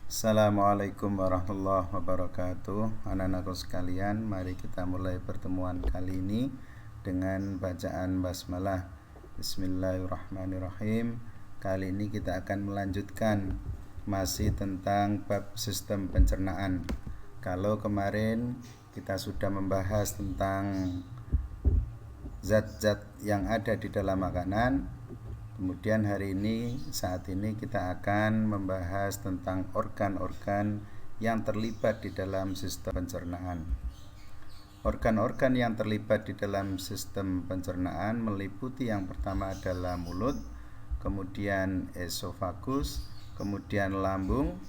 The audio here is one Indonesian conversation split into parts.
Assalamualaikum warahmatullahi wabarakatuh. Anak-anakku sekalian, mari kita mulai pertemuan kali ini dengan bacaan basmalah. Bismillahirrahmanirrahim. Kali ini kita akan melanjutkan masih tentang bab sistem pencernaan. Kalau kemarin kita sudah membahas tentang zat-zat yang ada di dalam makanan, kemudian saat ini kita akan membahas tentang organ-organ yang terlibat di dalam sistem pencernaan. Organ-organ yang terlibat di dalam sistem pencernaan meliputi yang pertama adalah mulut, kemudian esofagus, kemudian lambung,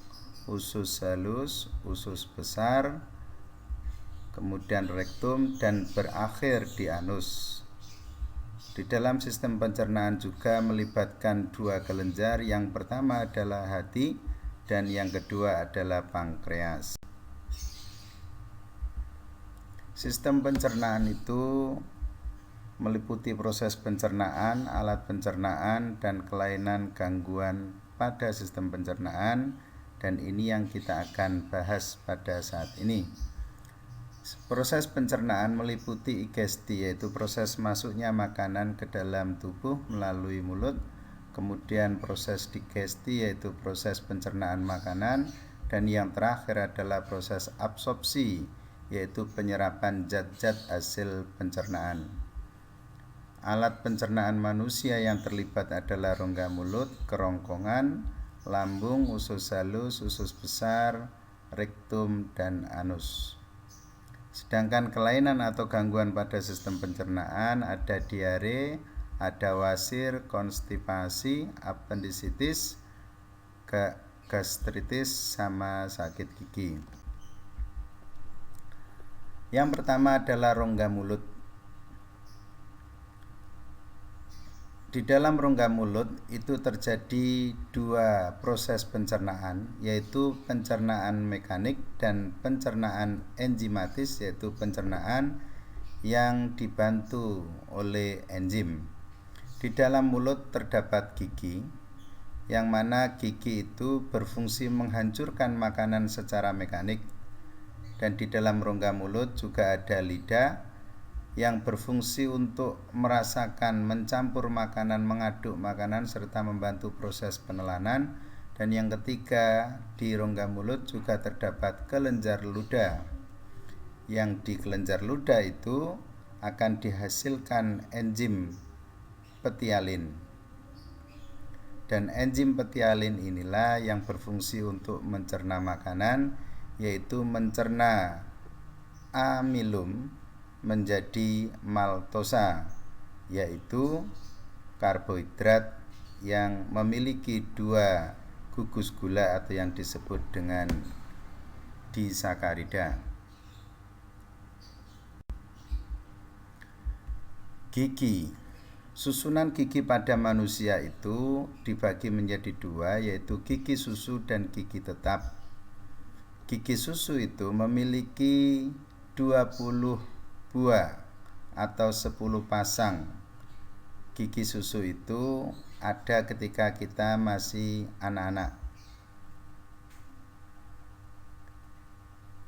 usus halus, usus besar, kemudian rektum, dan berakhir di anus. Di dalam sistem pencernaan juga melibatkan dua kelenjar, yang pertama adalah hati dan yang kedua adalah pankreas. Sistem pencernaan itu meliputi proses pencernaan, alat pencernaan, dan kelainan gangguan pada sistem pencernaan, dan ini yang kita akan bahas pada saat ini. Proses pencernaan meliputi igesti, yaitu proses masuknya makanan ke dalam tubuh melalui mulut, kemudian proses digesti, yaitu proses pencernaan makanan, dan yang terakhir adalah proses absorpsi, yaitu penyerapan zat-zat hasil pencernaan. Alat pencernaan manusia yang terlibat adalah rongga mulut, kerongkongan, lambung, usus halus, usus besar, rektum, dan anus. Sedangkan kelainan atau gangguan pada sistem pencernaan ada diare, ada wasir, konstipasi, apendisitis, gastritis, sama sakit gigi. Yang pertama adalah rongga mulut. Di dalam rongga mulut itu terjadi dua proses pencernaan, yaitu pencernaan mekanik dan pencernaan enzimatis, yaitu pencernaan yang dibantu oleh enzim. Di dalam mulut terdapat gigi, yang mana gigi itu berfungsi menghancurkan makanan secara mekanik, dan di dalam rongga mulut juga ada lidah yang berfungsi untuk merasakan, mencampur makanan, mengaduk makanan, serta membantu proses penelanan. Dan yang ketiga, di rongga mulut juga terdapat kelenjar ludah, yang di kelenjar ludah itu akan dihasilkan enzim petialin, dan enzim petialin inilah yang berfungsi untuk mencerna makanan, yaitu mencerna amilum menjadi maltosa, yaitu karbohidrat yang memiliki dua gugus gula atau yang disebut dengan disakarida. Gigi. Susunan gigi pada manusia itu dibagi menjadi dua, yaitu gigi susu dan gigi tetap. Gigi susu itu memiliki 20 buah atau 10 pasang. Gigi susu itu ada ketika kita masih anak-anak.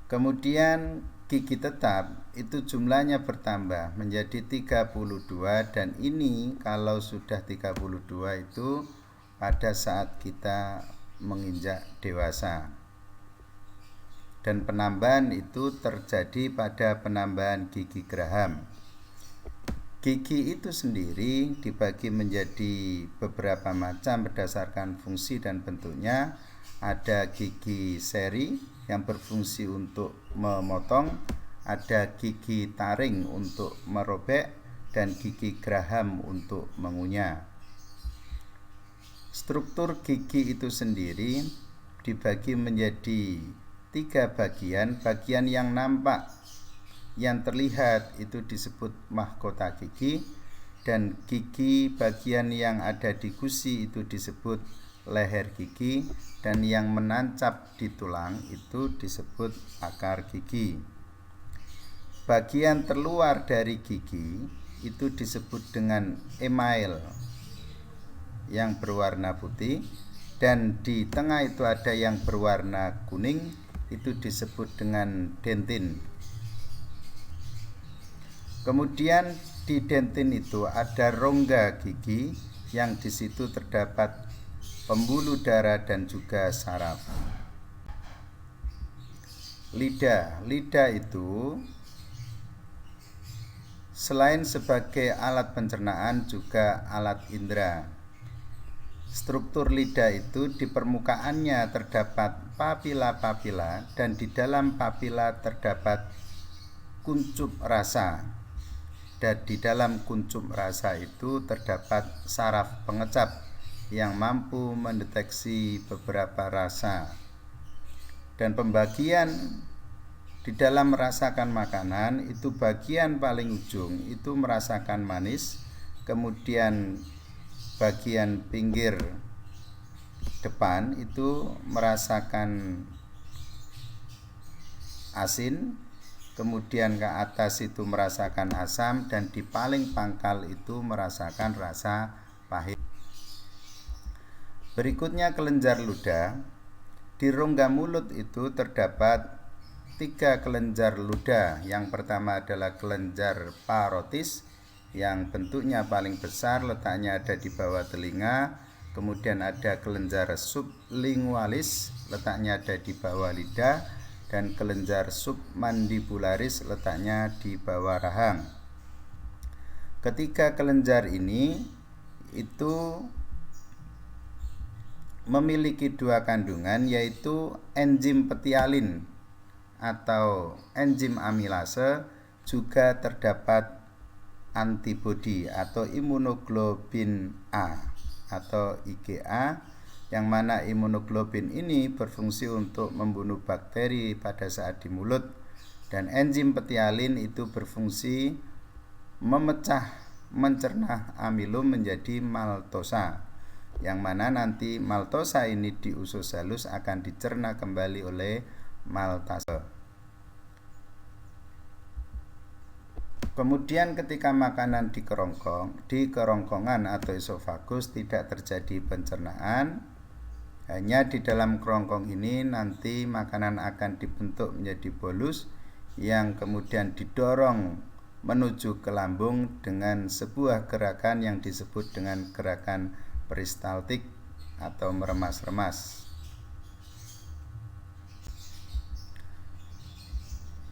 Kemudian gigi tetap itu jumlahnya bertambah menjadi 32, dan ini kalau sudah 32 itu pada saat kita menginjak dewasa. Dan penambahan itu terjadi pada penambahan gigi geraham. Gigi itu sendiri dibagi menjadi beberapa macam berdasarkan fungsi dan bentuknya. Ada gigi seri yang berfungsi untuk memotong, ada gigi taring untuk merobek, dan gigi geraham untuk mengunyah. Struktur gigi itu sendiri dibagi menjadi 3 bagian. Bagian yang nampak, yang terlihat itu disebut mahkota gigi, dan gigi bagian yang ada di gusi itu disebut leher gigi, dan yang menancap di tulang itu disebut akar gigi. Bagian terluar dari gigi itu disebut dengan email yang berwarna putih, dan di tengah itu ada yang berwarna kuning, itu disebut dengan dentin. Kemudian di dentin itu ada rongga gigi yang di situ terdapat pembuluh darah dan juga saraf. Lidah itu selain sebagai alat pencernaan juga alat indera. Struktur lidah itu di permukaannya terdapat papila-papila dan di dalam papila terdapat kuncup rasa. Dan di dalam kuncup rasa itu terdapat saraf pengecap yang mampu mendeteksi beberapa rasa. Dan pembagian di dalam merasakan makanan itu bagian paling ujung itu merasakan manis, kemudian bagian pinggir depan itu merasakan asin, kemudian ke atas itu merasakan asam, dan di paling pangkal itu merasakan rasa pahit. Berikutnya kelenjar ludah. Di rongga mulut itu terdapat 3 kelenjar ludah. Yang pertama adalah kelenjar parotis yang bentuknya paling besar, letaknya ada di bawah telinga. Kemudian ada kelenjar sublingualis, letaknya ada di bawah lidah, dan kelenjar submandibularis, letaknya di bawah rahang. Ketiga kelenjar ini itu memiliki 2 kandungan, yaitu enzim petialin atau enzim amilase, juga terdapat antibodi atau imunoglobin A atau IgA, yang mana imunoglobin ini berfungsi untuk membunuh bakteri pada saat di mulut, dan enzim petialin itu berfungsi mencerna amilum menjadi maltosa, yang mana nanti maltosa ini di usus halus akan dicerna kembali oleh maltase. Kemudian ketika makanan di kerongkongan atau esofagus tidak terjadi pencernaan, hanya di dalam kerongkong ini nanti makanan akan dibentuk menjadi bolus yang kemudian didorong menuju ke lambung dengan sebuah gerakan yang disebut dengan gerakan peristaltik atau meremas-remas.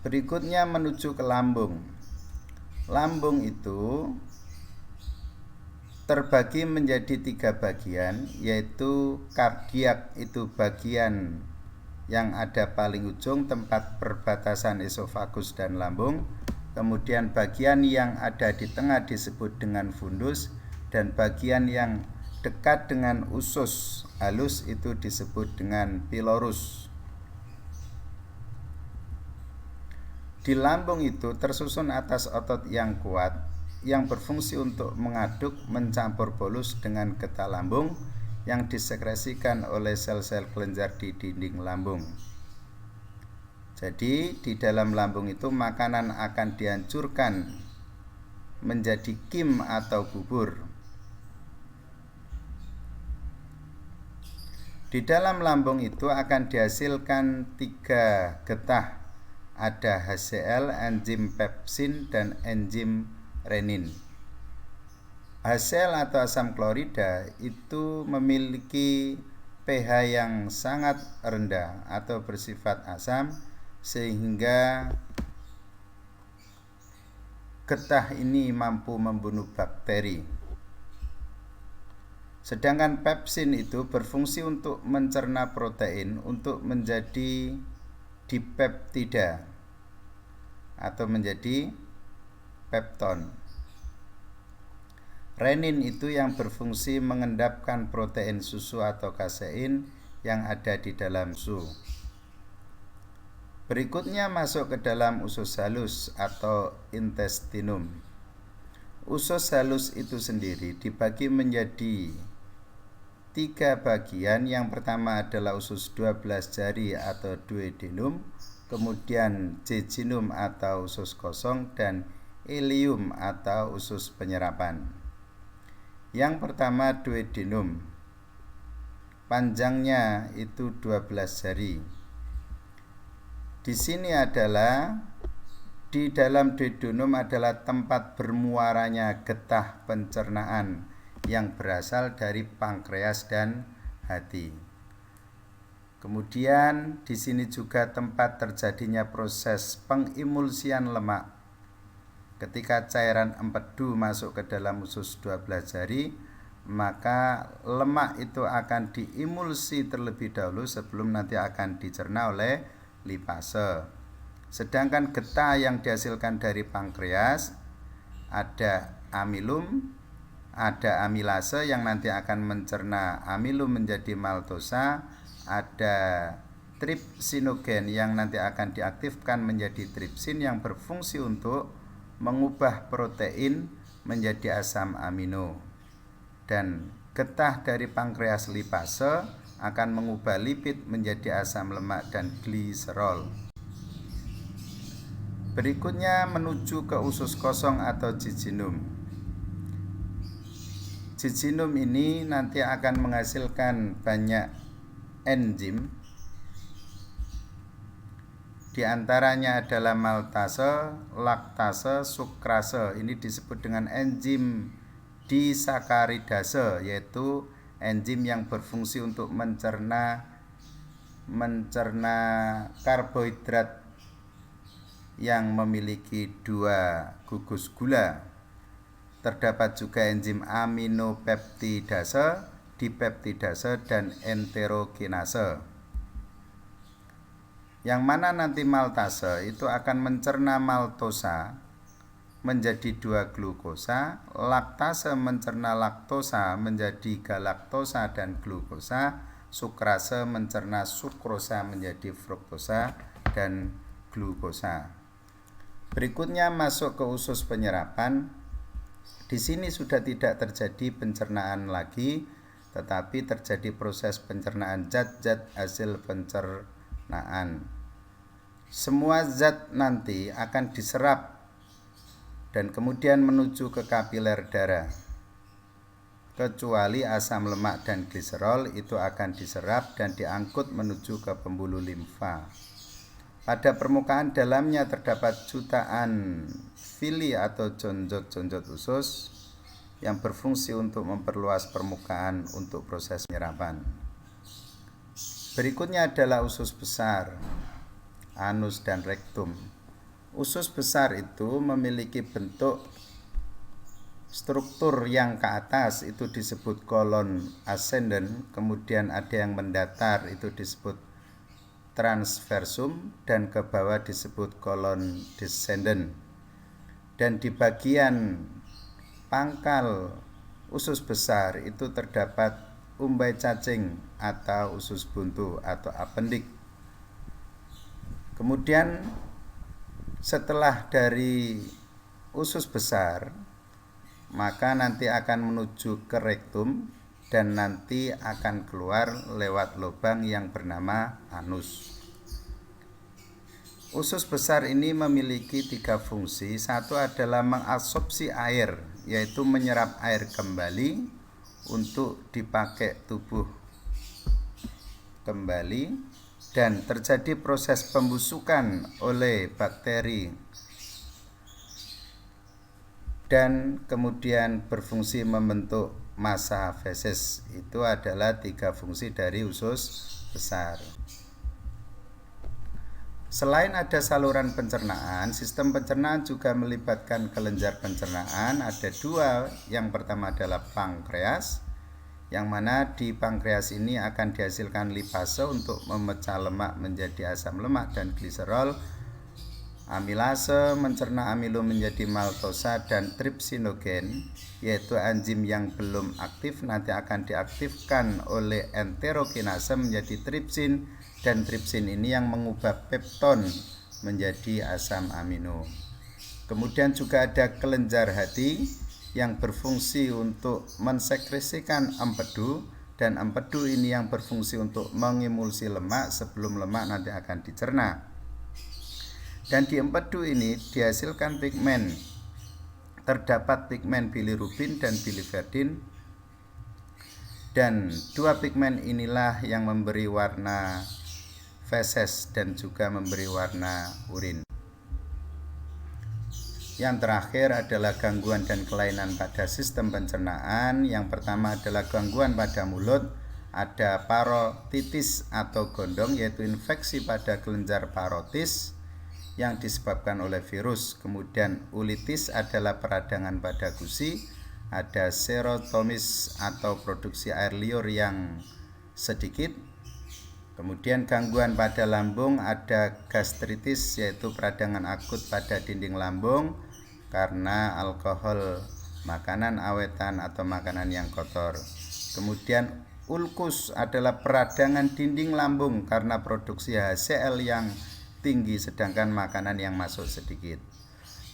Berikutnya menuju ke lambung. Lambung itu terbagi menjadi 3 bagian, yaitu kardiak itu bagian yang ada paling ujung tempat perbatasan esofagus dan lambung. Kemudian bagian yang ada di tengah disebut dengan fundus, dan bagian yang dekat dengan usus halus itu disebut dengan pilorus. Di lambung itu tersusun atas otot yang kuat yang berfungsi untuk mengaduk mencampur bolus dengan getah lambung yang disekresikan oleh sel-sel kelenjar di dinding lambung. Jadi di dalam lambung itu makanan akan dihancurkan menjadi kim atau bubur. Di dalam lambung itu akan dihasilkan 3 getah, ada HCl, enzim pepsin, dan enzim renin. HCl atau asam klorida itu memiliki pH yang sangat rendah atau bersifat asam, sehingga getah ini mampu membunuh bakteri. Sedangkan pepsin itu berfungsi untuk mencerna protein untuk menjadi dipeptida atau menjadi pepton. Renin itu yang berfungsi mengendapkan protein susu atau kasein yang ada di dalam susu. Berikutnya masuk ke dalam usus halus atau intestinum. Usus halus itu sendiri dibagi menjadi 3 bagian. Yang pertama adalah usus 12 jari atau duodenum, kemudian jejunum atau usus kosong, dan ileum atau usus penyerapan. Yang pertama duodenum. panjangnya itu 12 jari. Di sini adalah di dalam duodenum adalah tempat bermuaranya getah pencernaan yang berasal dari pankreas dan hati. Kemudian di sini juga tempat terjadinya proses pengimulsian lemak. Ketika cairan empedu masuk ke dalam usus 12 jari, maka lemak itu akan diimulsi terlebih dahulu sebelum nanti akan dicerna oleh lipase. Sedangkan getah yang dihasilkan dari pankreas ada amilum, ada amilase yang nanti akan mencerna amilum menjadi maltosa, ada tripsinogen yang nanti akan diaktifkan menjadi tripsin yang berfungsi untuk mengubah protein menjadi asam amino. Dan getah dari pankreas lipase akan mengubah lipid menjadi asam lemak dan gliserol. Berikutnya menuju ke usus kosong atau jejunum. Jejunum ini nanti akan menghasilkan banyak enzim. Di antaranya adalah maltase, laktase, sukrase. Ini disebut dengan enzim disakaridase, yaitu enzim yang berfungsi untuk mencerna karbohidrat yang memiliki 2 gugus gula. Terdapat juga enzim aminopeptidase, dipeptidase, dan enterokinase. Yang mana nanti maltase itu akan mencerna maltosa menjadi 2 glukosa, laktase mencerna laktosa menjadi galaktosa dan glukosa, sukrase mencerna sukrosa menjadi fruktosa dan glukosa. Berikutnya masuk ke usus penyerapan. Di sini sudah tidak terjadi pencernaan lagi, tetapi terjadi proses pencernaan zat-zat hasil pencernaan. Semua zat nanti akan diserap dan kemudian menuju ke kapiler darah. Kecuali asam lemak dan gliserol itu akan diserap dan diangkut menuju ke pembuluh limfa. Pada permukaan dalamnya terdapat jutaan villi atau jonjot-jonjot usus yang berfungsi untuk memperluas permukaan untuk proses penyerapan. Berikutnya adalah usus besar, anus dan rektum. Usus besar itu memiliki bentuk struktur yang ke atas itu disebut kolon ascendent, kemudian ada yang mendatar itu disebut transversum, dan ke bawah disebut kolon descendent. Dan di bagian pangkal usus besar itu terdapat umbai cacing atau usus buntu atau appendix. Kemudian setelah dari usus besar, maka nanti akan menuju ke rektum dan nanti akan keluar lewat lubang yang bernama anus. Usus besar ini memiliki 3 fungsi. Satu adalah mengabsorpsi air, yaitu menyerap air kembali untuk dipakai tubuh kembali, dan terjadi proses pembusukan oleh bakteri dan kemudian berfungsi membentuk massa feses. Itu adalah 3 fungsi dari usus besar. Selain ada saluran pencernaan, sistem pencernaan juga melibatkan kelenjar pencernaan. Ada 2, yang pertama adalah pankreas, yang mana di pankreas ini akan dihasilkan lipase untuk memecah lemak menjadi asam lemak dan gliserol. Amilase mencerna amilum menjadi maltosa, dan tripsinogen yaitu enzim yang belum aktif nanti akan diaktifkan oleh enterokinase menjadi tripsin, dan tripsin ini yang mengubah pepton menjadi asam amino. Kemudian juga ada kelenjar hati yang berfungsi untuk mensekresikan empedu, dan empedu ini yang berfungsi untuk mengimulsi lemak sebelum lemak nanti akan dicerna. Dan di empedu ini dihasilkan pigmen. Terdapat pigmen bilirubin dan biliverdin. Dan dua pigmen inilah yang memberi warna feses dan juga memberi warna urin. Yang terakhir adalah gangguan dan kelainan pada sistem pencernaan. Yang pertama adalah gangguan pada mulut. Ada parotitis atau gondong, yaitu infeksi pada kelenjar parotis yang disebabkan oleh virus. Kemudian ulitis adalah peradangan pada gusi. Ada serotomis atau produksi air liur yang sedikit. Kemudian gangguan pada lambung, ada gastritis, yaitu peradangan akut pada dinding lambung karena alkohol, makanan awetan atau makanan yang kotor. Kemudian ulkus adalah peradangan dinding lambung karena produksi HCl yang tinggi sedangkan makanan yang masuk sedikit.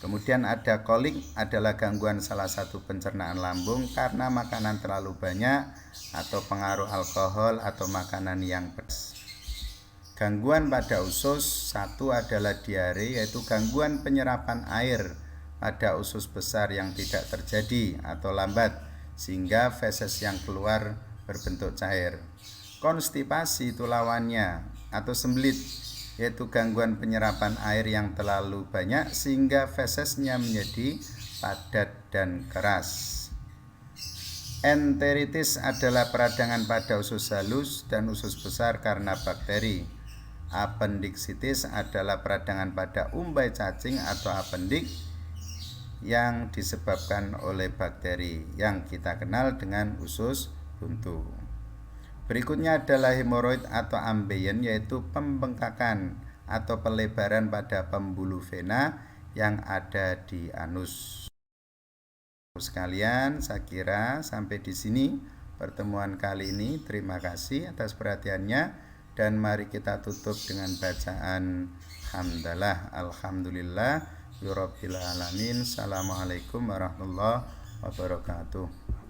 Kemudian ada kolik, adalah gangguan salah satu pencernaan lambung karena makanan terlalu banyak atau pengaruh alkohol atau makanan yang pedas. Gangguan pada usus, satu adalah diare, yaitu gangguan penyerapan air pada usus besar yang tidak terjadi atau lambat sehingga feses yang keluar berbentuk cair. Konstipasi itu lawannya, atau sembelit, yaitu gangguan penyerapan air yang terlalu banyak sehingga fesesnya menjadi padat dan keras. Enteritis adalah peradangan pada usus halus dan usus besar karena bakteri. Apendiksitis adalah peradangan pada umbai cacing atau apendik yang disebabkan oleh bakteri yang kita kenal dengan usus buntu. Berikutnya adalah hemoroid atau ambeien, yaitu pembengkakan atau pelebaran pada pembuluh vena yang ada di anus. Sekalian, saya kira sampai di sini pertemuan kali ini. Terima kasih atas perhatiannya dan mari kita tutup dengan bacaan hamdalah. Alhamdulillah Rabbil alamin. Assalamualaikum warahmatullahi wabarakatuh.